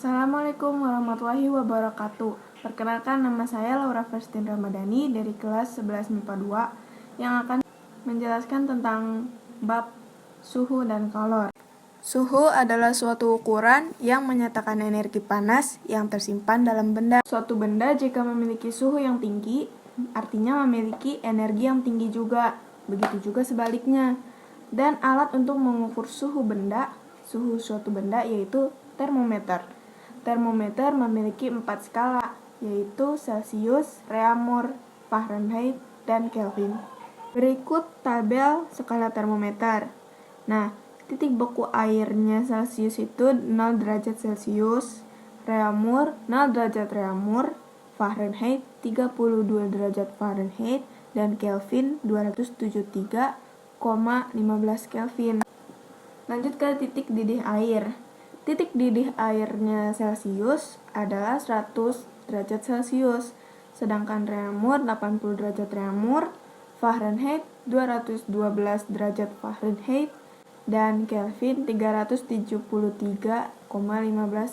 Assalamualaikum warahmatullahi wabarakatuh. Perkenalkan, nama saya Laura Verstin Ramadhani dari kelas 11 MIPA 2 yang akan menjelaskan tentang bab suhu dan kalor. Suhu adalah suatu ukuran yang menyatakan energi panas yang tersimpan dalam benda. Suatu benda jika memiliki suhu yang tinggi, artinya memiliki energi yang tinggi juga. Begitu juga sebaliknya. Dan alat untuk mengukur suhu suatu benda yaitu termometer. Termometer memiliki 4 skala, yaitu Celcius, Reaumur, Fahrenheit, dan Kelvin. Berikut tabel skala termometer. Nah, titik beku airnya Celcius itu 0 derajat Celcius, Reaumur 0 derajat Reaumur, Fahrenheit 32 derajat Fahrenheit, dan Kelvin 273,15 Kelvin. Lanjut ke titik didih air. Titik didih airnya Celcius adalah 100 derajat Celcius, sedangkan Reaumur 80 derajat Reaumur, Fahrenheit 212 derajat Fahrenheit, dan Kelvin 373,15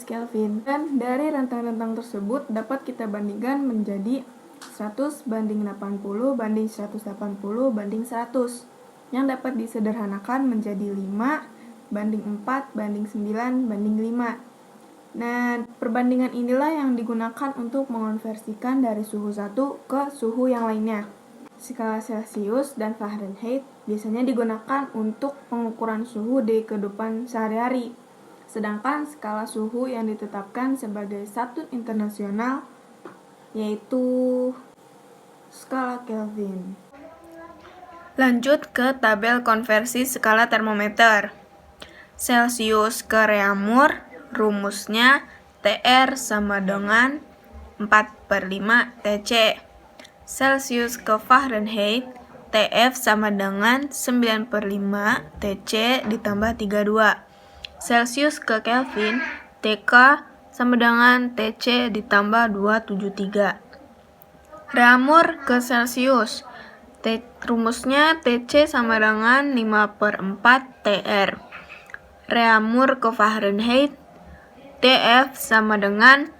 Kelvin. Dan dari rentang-rentang tersebut dapat kita bandingkan menjadi 100 banding 80 banding 180 banding 100, yang dapat disederhanakan menjadi 5 banding 4 banding 9 banding 5. Nah, perbandingan inilah yang digunakan untuk mengonversikan dari suhu satu ke suhu yang lainnya. Skala Celcius dan Fahrenheit biasanya digunakan untuk pengukuran suhu di kehidupan sehari-hari. Sedangkan skala suhu yang ditetapkan sebagai satuan internasional yaitu skala Kelvin. Lanjut ke tabel konversi skala termometer. Celcius ke Reaumur, rumusnya TR sama dengan 4/5 TC. Celcius ke Fahrenheit, TF sama dengan 9/5 TC ditambah 32. Celcius ke Kelvin, TK sama dengan TC ditambah 273. Reaumur ke Celcius, rumusnya TC sama dengan 5/4 TR. Reaumur ke Fahrenheit, TF sama dengan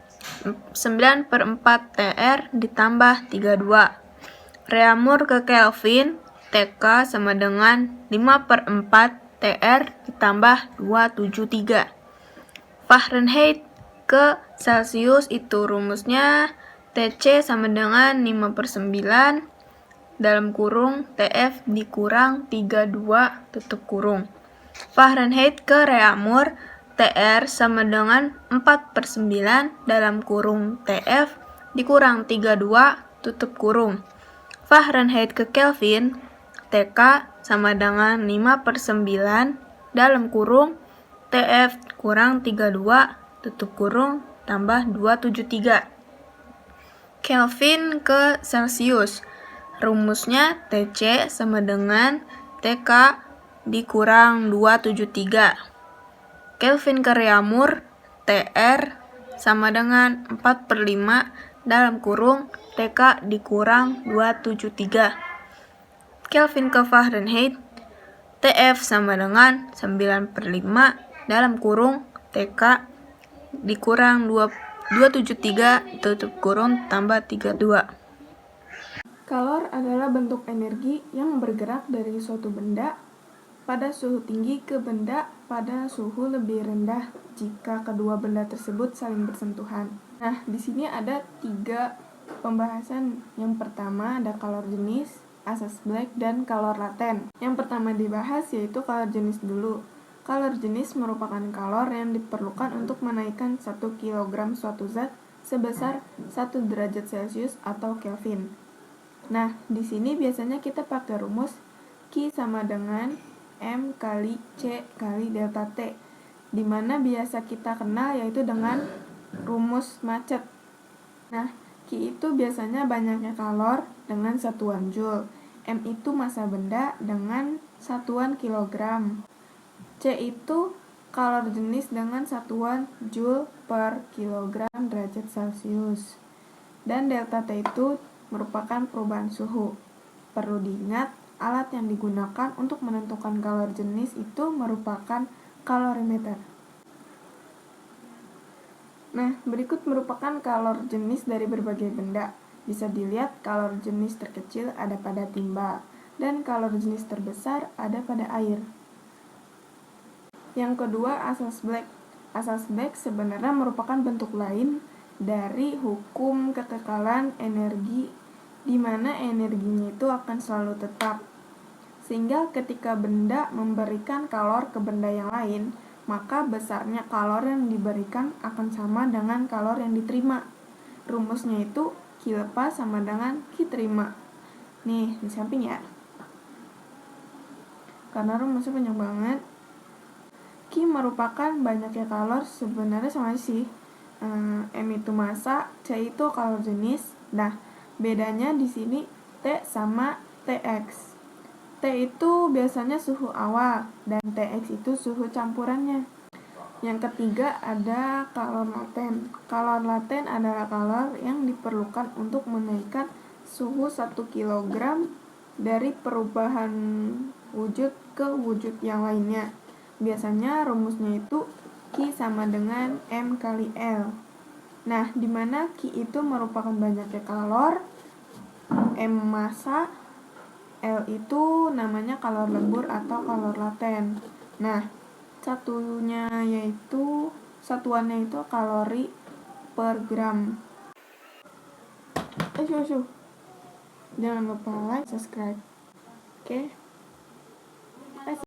9/4 TR ditambah 32. Reaumur ke Kelvin, TK sama dengan 5/4 TR ditambah 273. Fahrenheit ke Celcius itu rumusnya TC sama dengan 5/9 dalam kurung TF dikurang 32 tutup kurung. Fahrenheit ke Reaumur, TR sama dengan 4/9 dalam kurung TF dikurang 32 tutup kurung. Fahrenheit ke Kelvin, TK sama dengan 5/9 dalam kurung TF kurang 32 tutup kurung tambah 273. Kelvin ke Celcius, rumusnya TC sama dengan TK dikurang 273. Kelvin ke Reaumur, TR sama dengan 4/5 dalam kurung TK dikurang 273. Kelvin ke Fahrenheit, TF sama dengan 9/5 dalam kurung TK dikurang 273 tutup kurung tambah 32. Kalor adalah bentuk energi yang bergerak dari suatu benda pada suhu tinggi ke benda pada suhu lebih rendah jika kedua benda tersebut saling bersentuhan. Nah, di sini ada 3 pembahasan. Yang pertama ada kalor jenis, asas Black, dan kalor laten. Yang pertama dibahas yaitu kalor jenis dulu. Kalor jenis merupakan kalor yang diperlukan untuk menaikkan 1 kg suatu zat sebesar 1 derajat Celcius atau Kelvin. Nah, di sini biasanya kita pakai rumus Q sama dengan M kali C kali delta T, di mana biasa kita kenal yaitu dengan rumus macet. Nah, Q itu biasanya banyaknya kalor dengan satuan Joule, M itu massa benda dengan satuan kilogram, C itu kalor jenis dengan satuan Joule per kilogram derajat Celcius, dan delta T itu merupakan perubahan suhu. Perlu diingat, alat yang digunakan untuk menentukan kalor jenis itu merupakan kalorimeter. Nah, berikut merupakan kalor jenis dari berbagai benda. Bisa dilihat kalor jenis terkecil ada pada timba, dan kalor jenis terbesar ada pada air. Yang kedua, asas Black. Asas Black sebenarnya merupakan bentuk lain dari hukum kekekalan energi, di mana energinya itu akan selalu tetap. Sehingga ketika benda memberikan kalor ke benda yang lain, maka besarnya kalor yang diberikan akan sama dengan kalor yang diterima. Rumusnya itu Q lepas sama dengan Q terima. Nih, di samping ya. Karena rumusnya banyak banget. Q merupakan banyaknya kalor, sebenarnya sama sih. M itu massa, C itu kalor jenis. Nah, bedanya di sini T sama TX. T itu biasanya suhu awal dan TX itu suhu campurannya. Yang ketiga ada kalor laten. Kalor laten adalah kalor yang diperlukan untuk menaikkan suhu 1 kg dari perubahan wujud ke wujud yang lainnya. Biasanya rumusnya itu Q sama dengan M kali L. Nah, di mana Q itu merupakan banyaknya kalor, M massa, L itu namanya kalor lembur atau kalor laten. Nah, satuannya itu kalori per gram. Jangan lupa like, subscribe. Oke.